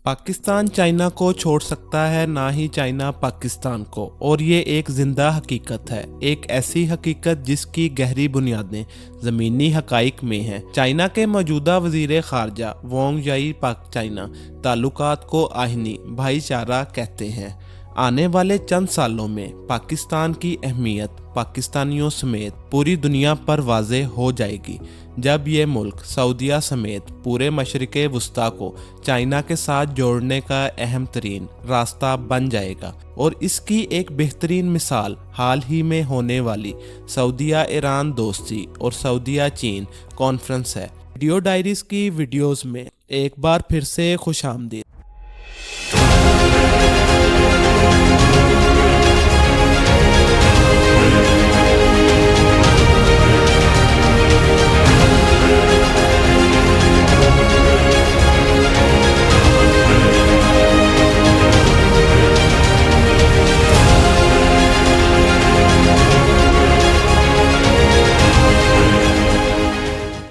Pakistan China को छोड़ सकता है, ना ही चाइना पाकिस्तान को, और ये एक जिंदा हकीकत है। एक ऐसी हकीकत जिसकी गहरी बुनियादें ज़मीनी हकाइक में हैं। चाइना के मौजूदा वज़ीर ख़ारजा वांग याई पाक चाइना ताल्लुकात को आहनी भाईचारा कहते हैं। आने वाले चंद सालों में पाकिस्तान की अहमियत पाकिस्तानियों समेत पूरी दुनिया पर वाज़ेह हो जाएगी, जब ये मुल्क सऊदीया समेत पूरे मशरिक़े वुस्ता को चाइना के साथ जोड़ने का अहम तरीन रास्ता बन जाएगा। और इसकी एक बेहतरीन मिसाल हाल ही में होने वाली सऊदीया ईरान दोस्ती और सऊदीया चीन कॉन्फ्रेंस है। वीडियो डायरीज की वीडियोज़ में एक बार फिर से खुशामदीद।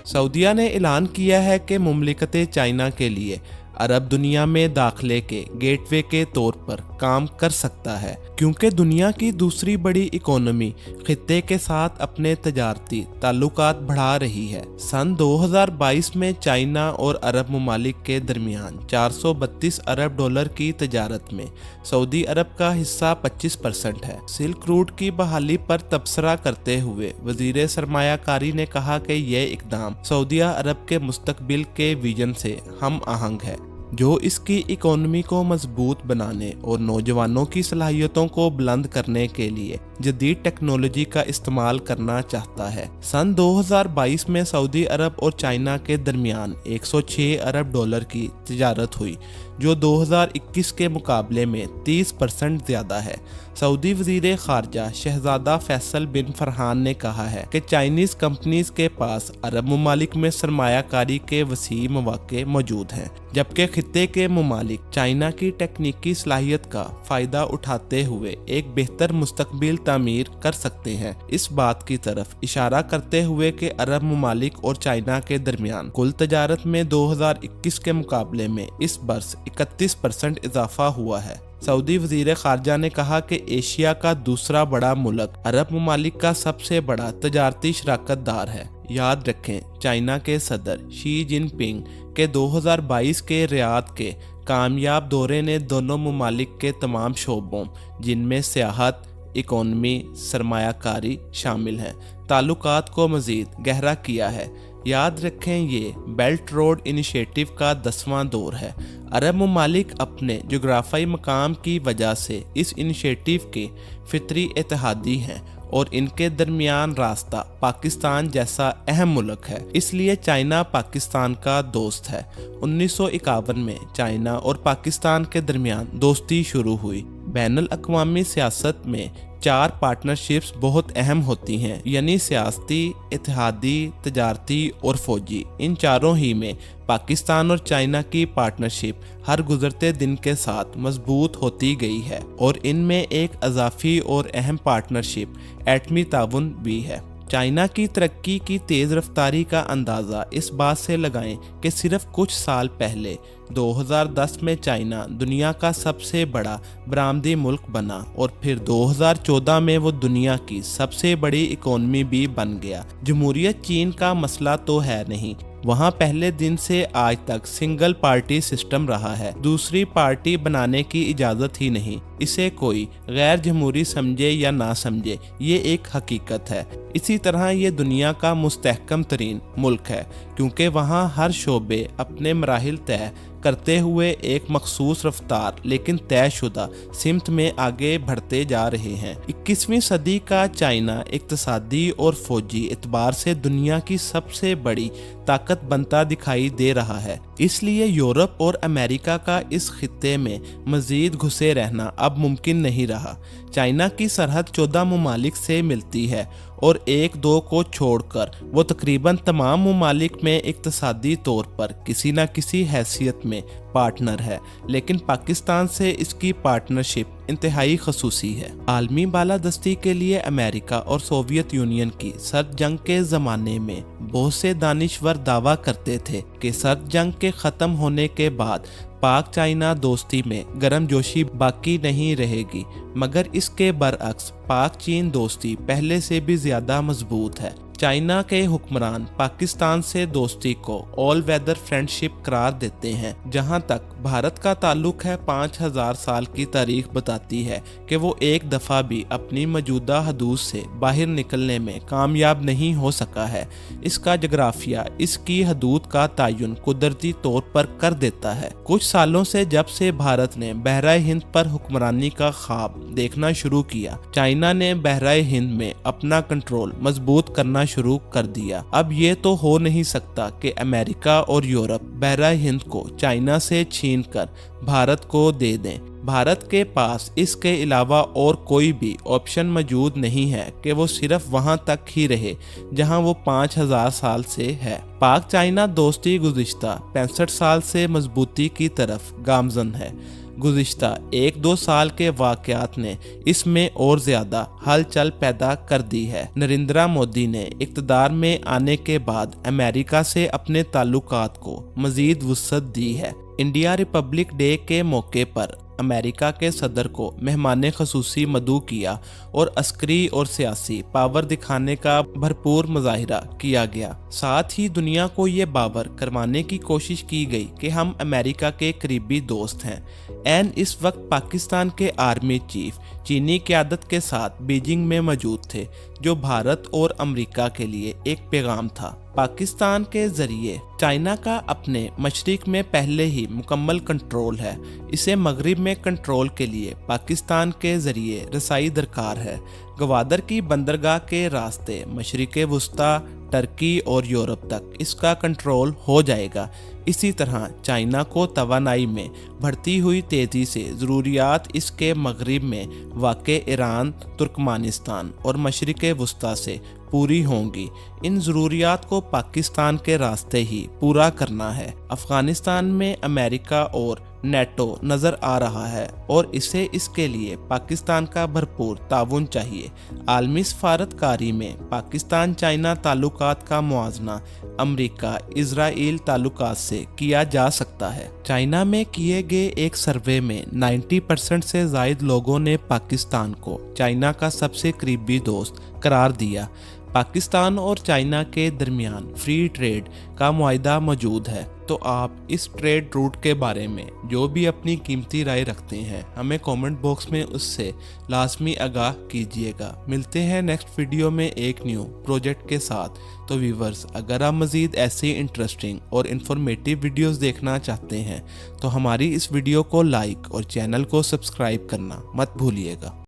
सऊदीया ने ऐलान किया है कि मुमलिकत चाइना के लिए अरब दुनिया में दाखिले के गेटवे के तौर पर काम कर सकता है, क्योंकि दुनिया की दूसरी बड़ी इकोनॉमी खित्ते के साथ अपने तजारती ताल्लुकात बढ़ा रही है। सन 2022 में चाइना और अरब ममालिक के दरमियान 432 अरब डॉलर की तजारत में सऊदी अरब का हिस्सा 25% है। सिल्क रूट की बहाली पर तबसरा करते हुए वजीर सरमायाकारी ने कहा कि यह इकदाम सऊदीया अरब के मुस्तकबिल के विजन से हम आहंग है, जो इसकी इकोनॉमी को मजबूत बनाने और नौजवानों की सलाहियतों को बुलंद करने के लिए जदीद टेक्नोलॉजी का इस्तेमाल करना चाहता है। सन 2022 में सऊदी अरब और चाइना के दरमियान 106 अरब डॉलर की तजारत हुई, जो 2021 के मुकाबले में 30% ज़्यादा है। सऊदी वज़ीर ख़ारजा शहज़ादा फैसल बिन फरहान ने कहा है कि चाइनीज़ कंपनीज के पास अरब ममालिक में सरमायाकारी के वसी मौक़े मौजूद हैं, जबकि खित्ते के ममालिक चाइना की टेक्निकी सलाहियत का फ़ायदा उठाते हुए एक बेहतर मुस्तकबिल तामीर कर सकते हैं। इस बात की तरफ इशारा करते हुए कि अरब ममालिक और चाइना के दरमियान कुल तजारत में 2021 के मुकाबले में इस बरस 31% इजाफा हुआ है। सऊदी वज़ीर ख़ारजा ने कहा कि एशिया का दूसरा बड़ा मुल्क अरब ममालिक का सबसे बड़ा तजारती शराकतदार है। याद रखें, चाइना के सदर शी जिनपिंग के 2022 के रियाद के कामयाब दौरे ने दोनों ममालिक के तमाम शोबों, जिनमें सियाहत, इकोनॉमी, सरमायाकारी शामिल हैं, ताल्लुकात को मज़ीद गहरा किया है। याद रखें, ये बेल्ट रोड इनिशिएटिव का 10वां दौर है। अरब ममालिक अपने जोग्राफियाई मकाम की वजह से इस इनिशिएटिव के फितरी इत्तेहादी हैं और इनके दरमियान रास्ता पाकिस्तान जैसा अहम मुल्क है, इसलिए चाइना पाकिस्तान का दोस्त है। 1951 में चाइना और पाकिस्तान के दरमियान दोस्ती शुरू हुई। बैनुल अक़वामी सियासत में 4 पार्टनरशिप्स बहुत अहम होती हैं, यानी सियासती, इत्तेहादी, तजारती और फौजी। इन चारों ही में पाकिस्तान और चाइना की पार्टनरशिप हर गुजरते दिन के साथ मजबूत होती गई है, और इनमें एक अजाफी और अहम पार्टनरशिप एटमी ताउन भी है। चाइना की तरक्की की तेज़ रफ्तारी का अंदाज़ा इस बात से लगाएं कि सिर्फ कुछ साल पहले 2010 में चाइना दुनिया का सबसे बड़ा बरामदी मुल्क बना, और फिर 2014 में वो दुनिया की सबसे बड़ी इकोनॉमी भी बन गया। जमहूरियत चीन का मसला तो है नहीं, वहाँ पहले दिन से आज तक सिंगल पार्टी सिस्टम रहा है। दूसरी पार्टी बनाने की इजाज़त ही नहीं। इसे कोई गैर जमहूरी समझे या ना समझे, ये एक हकीकत है। इसी तरह ये दुनिया का मुस्तहकम तरीन मुल्क है, क्योंकि वहाँ हर शोबे अपने मराहिल तय करते हुए एक मखसूस रफ्तार लेकिन तयशुदा सिमत में आगे बढ़ते जा रहे हैं। 21वीं सदी का चाइना इक्तिसादी और फौजी एतबार से दुनिया की सबसे बड़ी ताकत बनता दिखाई दे रहा है। इसलिए यूरोप और अमेरिका का इस खित्ते में मजीद घुसे रहना अब मुमकिन नहीं रहा। चाइना की सरहद 14 ममालिक से मिलती है, और 1-2 को छोड़कर वो तकरीबन तमाम ममालिक में इक्तिसादी तौर पर किसी न किसी हैसियत में पार्टनर है, लेकिन पाकिस्तान से इसकी पार्टनरशिप इंतहाई खसूसी है। आलमी बालादस्ती के लिए अमेरिका और सोवियत यूनियन की सर्द जंग के ज़माने में बहुत से दानिश्वर दावा करते थे कि सर्द जंग के ख़त्म होने के बाद पाक चाइना दोस्ती में गर्मजोशी बाकी नहीं रहेगी, मगर इसके बरअक्स पाक चीन दोस्ती पहले से भी ज्यादा मजबूत है। चाइना के हुक्मरान पाकिस्तान से दोस्ती को ऑल वेदर फ्रेंडशिप करार देते हैं। जहां तक भारत का ताल्लुक है, 5000 साल की तारीख बताती है कि वो एक दफ़ा भी अपनी मौजूदा हदूद से बाहर निकलने में कामयाब नहीं हो सका है। इसका जगराफिया इसकी हदूद का तयन कुदरती तौर पर कर देता है। कुछ सालों से जब से भारत ने बहराए हिंद पर हुक्मरानी का ख्वाब देखना शुरू किया, चाइना ने बहराए हिंद में अपना कंट्रोल मजबूत करना शुरू कर दिया। अब ये तो हो नहीं सकता कि अमेरिका और यूरोप बहराए हिंद को चाइना से छीनकर भारत को दे दें। भारत के पास इसके अलावा और कोई भी ऑप्शन मौजूद नहीं है कि वो सिर्फ वहां तक ही रहे जहां वो 5000 साल से है। पाक चाइना दोस्ती गुज़िश्ता 65 साल से मजबूती की तरफ गामजन है। गुज़िश्ता 1-2 साल के वाक़यात ने इसमें और ज़्यादा हलचल पैदा कर दी है। नरेंद्र मोदी ने इक़्तिदार में आने के बाद अमेरिका से अपने ताल्लुकात को मज़ीद वुसअत दी है। इंडिया रिपब्लिक डे के मौके पर अमेरिका के सदर को मेहमान खसूसी मदऊ किया और अस्करी और सियासी पावर दिखाने का भरपूर मुजाहिरा किया गया। साथ ही दुनिया को ये बावर करवाने की कोशिश की गई कि हम अमेरिका के करीबी दोस्त हैं। एन इस वक्त पाकिस्तान के आर्मी चीफ चीनी क़यादत के साथ बीजिंग में मौजूद थे, जो भारत और अमेरिका के लिए एक पैगाम था। पाकिस्तान के जरिए चाइना का अपने मशरिक में पहले ही मुकम्मल कंट्रोल है। इसे मगरिब में कंट्रोल के लिए पाकिस्तान के जरिए रसाई दरकार है। गवादर की बंदरगाह के रास्ते मशरिक वस्ता, टर्की और यूरोप तक इसका कंट्रोल हो जाएगा। इसी तरह चाइना को तवानाई में बढ़ती हुई तेज़ी से ज़रूरियात इसके मगरिब में वाक़े ईरान, तुर्कमानिस्तान और मशरिक वस्ता से पूरी होंगी। इन ज़रूरियात को पाकिस्तान के रास्ते ही पूरा करना है। अफ़गानिस्तान में अमेरिका और नेटो नज़र आ रहा है और इसे इसके लिए पाकिस्तान का भरपूर ताउन चाहिए। आलमी सफारतकारी में पाकिस्तान चाइना ताल्लुकात का मुआजना अमेरिका इजराइल ताल्लुकात से किया जा सकता है। चाइना में किए गए एक सर्वे में 90% से ज़ायद लोगों ने पाकिस्तान को चाइना का सबसे करीबी दोस्त करार दिया। पाकिस्तान और चाइना के दरमियान फ्री ट्रेड का मुआहदा मौजूद है। तो आप इस ट्रेड रूट के बारे में जो भी अपनी कीमती राय रखते हैं, हमें कमेंट बॉक्स में उससे लाजमी आगाह कीजिएगा। मिलते हैं नेक्स्ट वीडियो में एक न्यू प्रोजेक्ट के साथ। तो व्यूवर्स, अगर आप मज़ीद ऐसी इंटरेस्टिंग और इन्फॉर्मेटिव वीडियोस देखना चाहते हैं तो हमारी इस वीडियो को लाइक और चैनल को सब्सक्राइब करना मत भूलिएगा।